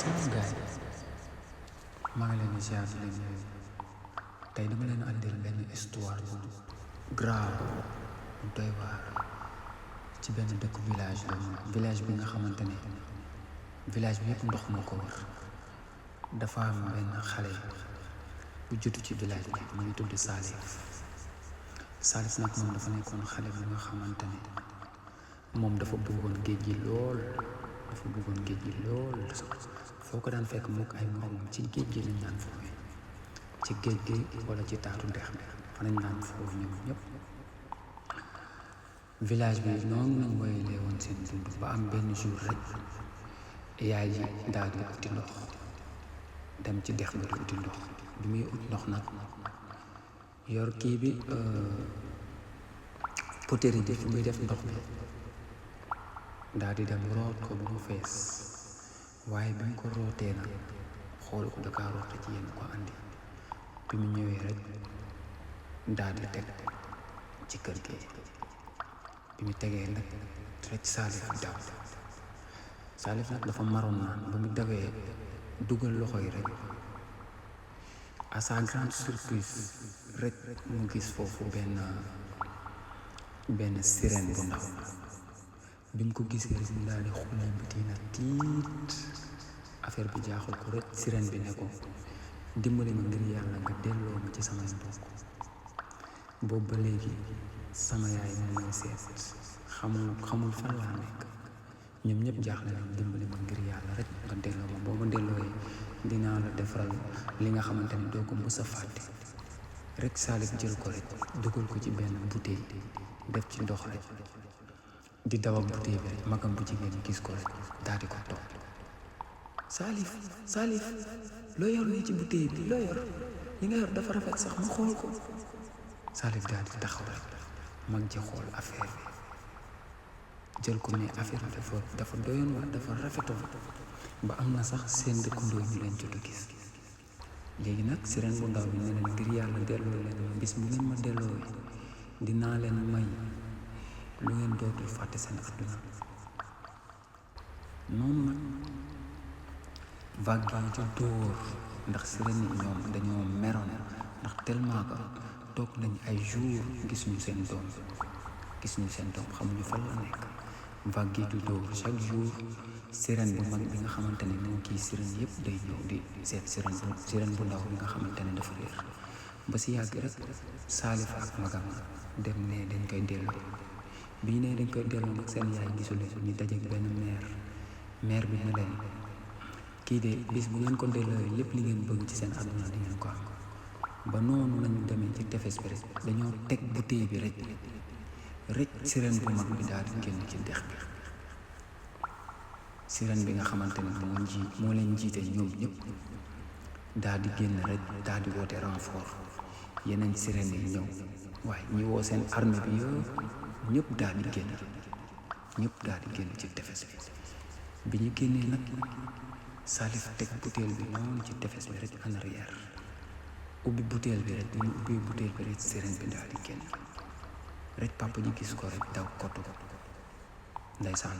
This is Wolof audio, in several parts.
sama gaay maa ngi leen di ziar di leen nuyu tey dama leen andil benn histoire bu grave bu doy waar ci benn dëkk village bi nga xamante ne village bi yëpp ndox moo ko wër. dafa am benn xale bu juddu ci village bi mu ngi tudd Salif nag moom dafa nekkoon xale bi nga xamante ne moom dafa bëggoon géej gi lool foo ko daan fekk mook ay moromam ci géej gi lañ daan foofu ci géej gi wala ci taatu ndex mi fa lañ daan foofu ñoom ñëpp. village bi noonu lañ woyalee woon seen dund ba am benn jour rek yaay ji daal di uti ndox dem ci dex bi di uti ndox bi muy ut ndox nag yor kii bi potéri bi fu muy def ndox bi daal di dem root ko ba mu fees waaye bi mu ko rootee nag xool ko dakaa roote ci yenn ko andi bi mu ñëwee rek daal di teg ci kër gi bi mu tegee nag rek Salif nag dafa maroon naan ba mu dawee dugal loxo yi rek à sa grande surprise rek mu gis foofu benn sirène bu ndaw bi mu ko gisee rek mu daal di xulli biti na tiit affaire bi jaaxal ko rek sirène bi ne ko dimbali ma ngir yàlla nga delloo ma ci samay mbokk boobu ba léegi sama yaay moom may seet xamul fan laa nekk ñoom ñëpp jaaxle nañ dimbali ma ngir yàlla rek nga delloo ma boo ma dellooyee dinaa la defaral li nga xamante ni doo ko mës a fàtte rek Salif jël ko rek dugal ko ci benn bouteille def ci ndox rek di daw ak bouteille bi rek magam bu jigéen gis ko rek daal di ko toog Salif loo yor nii ci bouteille bi loo yor li nga yor dafa rafet sax ma xool ko. Salif daal di taxaw rek mag ji xool affaire bi jël ko mais affaire bi dafa doyoon waa dafa rafetoon ba am na sax seen dëkkandoo ñu leen jot a gis. léegi nag sirène bu ndaw bi ne leen ngir yàlla delloo leen ma bis bu ngeen ma delloo dinaa leen may lu ngeen dootul fàtte seen àdduna. noonu nag vague yi di dóor ndax sirène yi ñoom dañoo meroon ndax tellement que toog nañ ay jours gisuñu seen doom xamuñu fan la nekk. vague yi di dóor chaque jour sirène bu mag bi nga xamante ne moo kii sirène yëpp day ñëw di seet sirène bu ndaw bi nga xamante ne dafa réer ba si yàgg rek Salif ak magam dem ne dañ koy delloo bii ne dañ koy delloo nag seen yaay gisuleen ñu dajeek benn maire bi ne leen kii de bis bu ngeen ko delloo lépp li ngeen bëgg ci seen àdduna di ngeen ko am. ba noonu lañu demee ci tefes bi rek dañoo teg bouteille bi rek sirène bu mag bi daal di génn ci dex bi. sirène bi nga xamante ne moo leen jiite ñoom ñëpp daal di génn rek daal di woote renfort yeneen sirène yi ñëw waaye ñi woo seen armée bi ñëpp daal di génn ci tefes bi ñu génnee nag Salif teg bouteille bi noonu ci tefes bi rek en arrière ubbi bouteille bi rek bi ñu ubbee bouteille bi rek sirène bi daal di génn rek papa ji gis ko rek daw kottu ko ndeysaan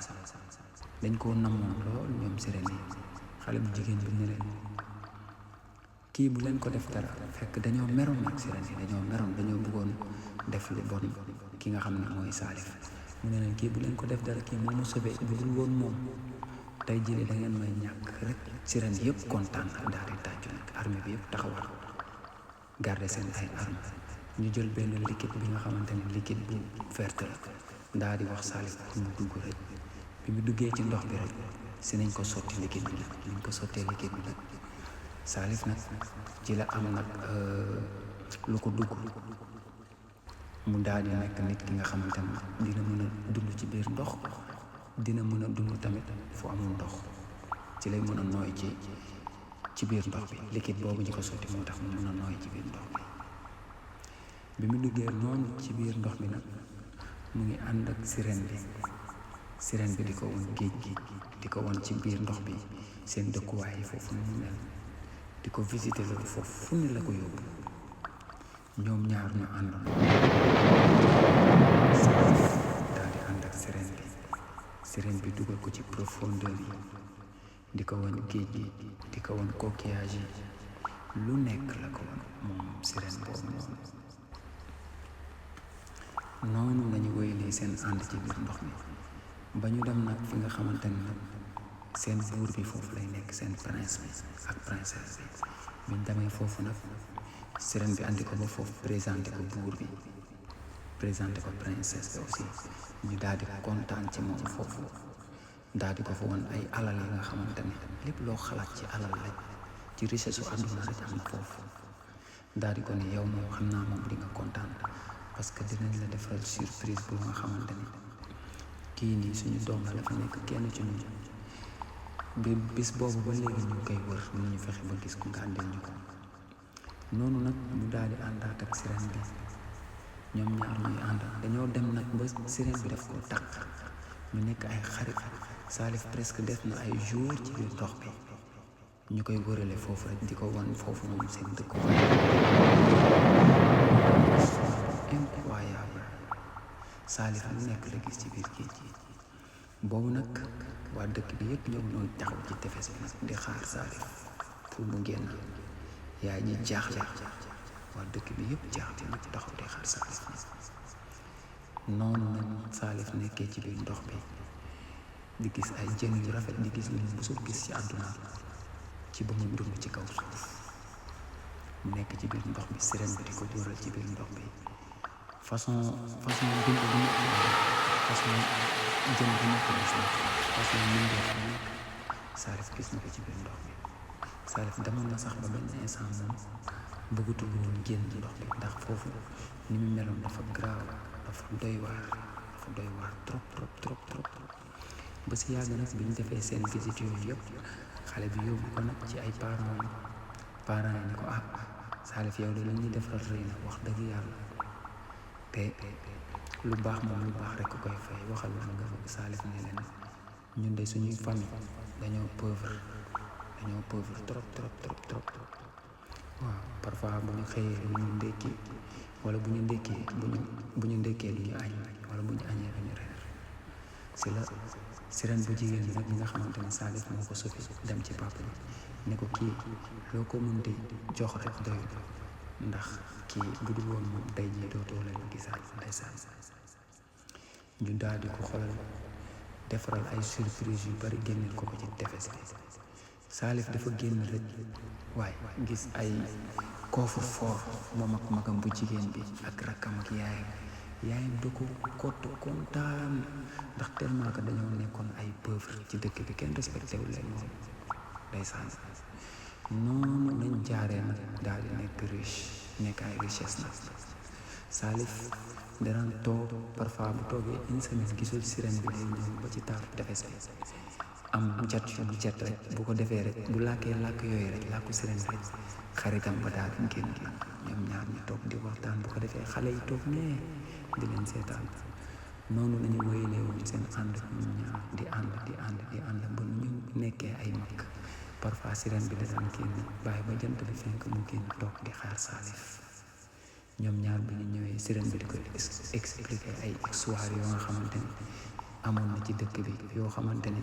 dañ koo namoon lool ñoom sirène yi. xale bu jigéen bi ne leen kii bu leen ko def dara fekk dañoo meroon nag sirène yi dañoo bëggoon def lu bon ki nga xam ne mooy Salif mu ne leen kii bu leen ko def dara kii moo ma sauvé bu dul woon moom tey jëlee da ngeen may ñàkk rek sirène yëpp kontaan daal di tàccu nag armée bi yëpp taxawal garder seen ay armes ñu jël benn liquide bi nga xamante ne liquide bu vert la daal di wax Salif pour mu dugg rek bi mu duggee ci ndox bi rek si nañ ko sotti liquide bi nag Salif nag ci la am nag lu ko dugg mu daal di nekk nit ki nga xamante ne dina mën a dund ci biir ndox dina mën a dund tamit fu amul ndox ci lay mën a nooy ci biir ndox bi liquide boobu ñu ko sotti moo tax mu mën a nooy ci biir ndox bi mu duggee noonu ci biir ndox bi nag mu ngi ànd ak sirène bi di ko won géej gi di ko won ci biir ndox bi seen dëkkuwaay yi foofu mu mel di ko visiter loolu foofu fu ne la ko yóbbu ñoom ñaar ñu àndoon daal di ànd ak sirène bi dugal ko ci profondeur di ko won géej gi di ko won coquillage yi lu nekk la ko won moom sirène boobu noonu lañu wéyalee seen ànd ci biir ndox mi ba ñu dem nag fi nga xamante ni nag seen buur bi foofu lay nekk seen prince bi ak princesse bi biñ demee foofu nag sirène bi andi ko ba foofu présenté ko buur bi présenté ko princesse bi aussi ñu daal di kontaan ci moom foofu daal di ko fa woon ay alal yi nga xamante ne lépp loo xalaat ci alal rek ci richesse su àdduna rek am na foofu daal di ko ne yow moom xam naa moom di nga kontaan parce que dinañ la defal surprise bu nga xamante ni kii nii suñu doom la dafa nekk kenn ci ñun bi bis boobu ba léegi ñu koy wër ñu ñu fexe ba gis ko nga àndil ñu ko noonu nag mu daal di àndaat ak sirène bi ñoom ñaar ñuy ànd dañoo dem nag ba sirène bi daf ko takk ñu nekk ay xarit Salif presque def na ay jours ci biir ndox bi ñu koy wërale foofu rek di ko wan foofu moom seen dëkk incroyable Salif lu nekk la gis ci biir géej gi boobu nag waa dëkk bi yëpp ñoom ñoo taxaw ci tefes bi nag di xaar Salif pour mu génn yaay ji jaaxle waa dëkk bi yëpp jaaxle ñëpp taxaw di xaar Salif noonu nag Salif nekkee ci biir ndox bi di gis ay jën yu rafet di gis lu mu musul gis ci àdduna ci ba mu dund ci kaw suuf mu nekk ci biir ndox bi sirène bi di ko dóoral ci biir ndox bi façon dund bu nekk façon jën bu nekk gis na façon mbindeef bu nekk Salif gis na ko ci biir ndox bi Salif demoon na sax ba benn instant moom bëggatul woon génn ndox bi ndax foofu ni mu meloon dafa graaw dafa doy waar trop ba si yàgg nag bi ñu defee seen visite yooyu yëpp xale bi yóbbu ko nag ci ay parents yi ni ko Salif yow de la ñuy defal rëy na wax dëgg yàlla te lu baax moom lu baax rek ko koy fay waxal la nga bëgg Salif ne leen ñun de suñuy famille dañoo pauvre trop waaw parfois bu ñu xëyee bu ñu ndékki wala bu ñu ndékkee bu ñu ndékkee du ñu añ wala bu ñu añee du ñu reer si la sirène bu jigéen bi nag ñi nga xamante ne Salif moo ko sofi dem ci papa bi ne ko kii loo ko mën di jox rek doyul ndax kii bu dul woon moom tey jii dootoo leen gisaat ndeysaan ñu daal di ko xoolal defaral ay surprise yu bari génneel ko ci tefes bi Salif dafa génn rek waaye gis ay coffre-fort moom ak magam bu jigéen bi ak rakkam ak yaayam da ko kott kontaan ndax tellement que dañoo nekkoon ay pauvre ci dëkk bi kenn respecté wu leen moom ndeysaan noonu lañ jaaree nag daal di nekk riche nekk ay richesse nag Salif dana toog parfois bu toogee une semaine gisul sirène bi day ñëw ba ci taatu tefes bi am jat rek bu ko defee rek bu làkkee làkk yooyu rek làkku sirène rek xaritam ba daal di génn ñoom ñaar ñu toog di waxtaan bu ko defee xale yi toog nee di leen seetaan noonu lañu wéyalee woon seen ànd ñoom ñaar di ànd ba ñu nekkee ay mag parfois sirène bi da daan génn bàyyi ba jant bi fenk mu génn toog di xaar Salif ñoom ñaar bi ñu ñëwee sirène bi di ko expliquer ay histoire yoo nga xamante ne amoon na ci dëkk bi yoo xamante ne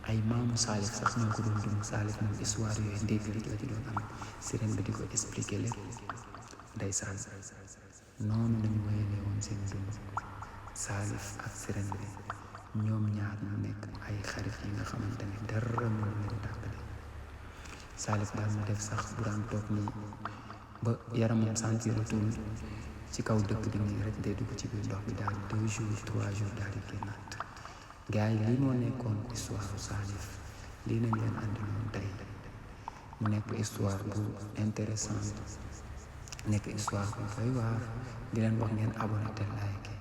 ay maamu Salif sax ñoo ko doon dund Salif moom histoire yooyu ndégg rek la ci doon am sirène bi di ko expliquer lépp ndeysaan noonu lañu wéyalee woon seen dund Salif ak sirène bi ñoom ñaar ñu nekk ay xarit yi nga xamante ne dara mënu leen tàggale Salif daal mu def sax bu daan toog nii ba yaramam sentiratul ci kaw dëkk bi nii rek day dugg ci biir ndox bi daal 2 jours 3 jours daal di génnaat gars yi lii moo nekkoon histoire Salif lii nañ leen àndiloon tey mu nekk histoire bu intéressante nekk histoire bu doy waar di leen wax ngeen abonné te like